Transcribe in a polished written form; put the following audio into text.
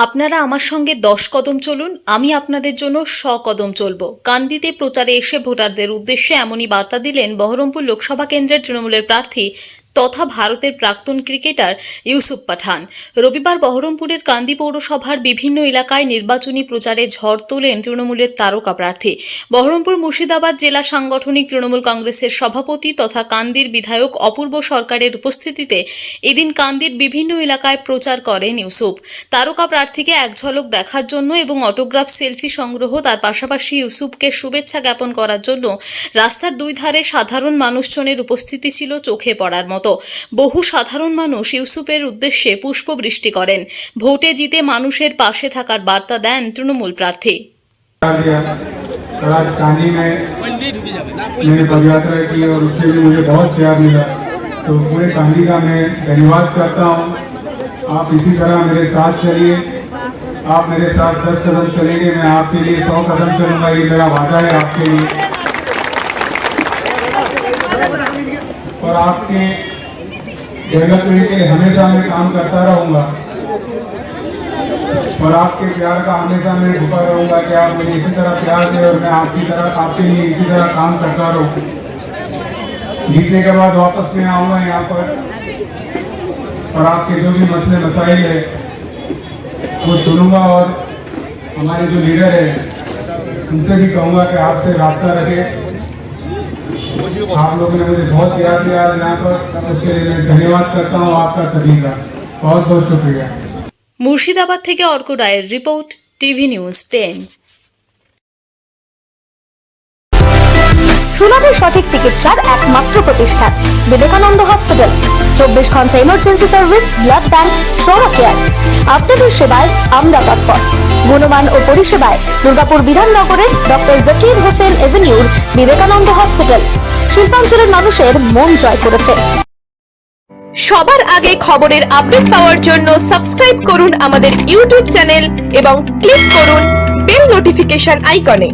আপনারা আমার সঙ্গে 10 কদম চলুন, আমি আপনাদের জন্য 100 কদম চলব। কান্দিতে প্রচারে এসে ভোটারদের উদ্দেশ্যে এমনই বার্তা দিলেন বহরমপুর লোকসভা কেন্দ্রের তৃণমূলের প্রার্থী তথা ভারতের প্রাক্তন ক্রিকেটার ইউসুফ পাঠান। রবিবার বহরমপুরের কান্দি পৌরসভার বিভিন্ন এলাকায় নির্বাচনী প্রচারে ঝড় তোলেন তৃণমূলের তারকা প্রার্থী। বহরমপুর মুর্শিদাবাদ জেলা সাংগঠনিক তৃণমূল কংগ্রেসের সভাপতি তথা কান্দির বিধায়ক অপূর্ব সরকারের উপস্থিতিতে এদিন কান্দির বিভিন্ন এলাকায় প্রচার করেন ইউসুফ। তারকা প্রার্থীকে এক ঝলক দেখার জন্য এবং অটোগ্রাফ সেলফি সংগ্রহ, তার পাশাপাশি ইউসুফকে শুভেচ্ছা জ্ঞাপন করার জন্য রাস্তার দুই ধারে সাধারণ মানুষজনের উপস্থিতি ছিল চোখে পড়ার মতো। বহু সাধারণ মানুষ ইউসুফের উদ্দেশ্যে পুষ্পবৃষ্টি করেন। ভোটে জিতে মানুষের পাশে থাকার বার্তা দেন তৃণমূল প্রার্থী। आज कांदी में मैंने पदयात्रा की और उससे भी मुझे बहुत प्यार मिला, तो पूरे कांदी का मैं धन्यवाद करता हूँ। आप इसी तरह मेरे साथ चलिए। आप मेरे साथ 10 कदम चलेंगे, मैं आपके लिए 100 कदम चलूँगा, ये मेरा वादा है आपके लिए। और आपके डेवलपमेंट के लिए हमेशा मैं काम करता रहूँगा और आपके प्यार का हमेशा मैं भूखा रहूँगा कि आप मुझे इसी तरह प्यार दें और मैं आपकी तरह आपके लिए इसी तरह काम करता रहूँ। जीतने के बाद वापस मैं आऊँगा यहाँ पर और आपके जो भी मसले मसाइल है वो सुनूँगा और हमारे जो लीडर है उनसे भी कहूँगा कि आपसे रास्ता रखें। आप लोगों ने मुझे बहुत प्यार दिया यहाँ पर, उसके लिए मैं धन्यवाद करता हूँ आपका सभी का। बहुत बहुत शुक्रिया। মুর্শিদাবাদ থেকে অর্ক রায়ের রিপোর্ট, টিভি নিউজ 10। সুলভ সঠিক চিকিৎসার একমাত্র প্রতিষ্ঠান বিবেকানন্দ হসপিটাল। 24 ঘন্টা emergency service, blood bank, trauma care. আপনাদের সেবায় আমরা তৎপর। গুণমান ও পরিষেবায় দুর্গাপুর বিধাননগরের ডক্টর জাকির হোসেন এভিনিউর বিবেকানন্দ হসপিটাল শিল্পাঞ্চলের মানুষের মন জয় করেছে। সবার আগে খবরের আপডেট পাওয়ার জন্য সাবস্ক্রাইব করুন আমাদের ইউটিউব চ্যানেল এবং ক্লিক করুন বেল নোটিফিকেশন আইকনে।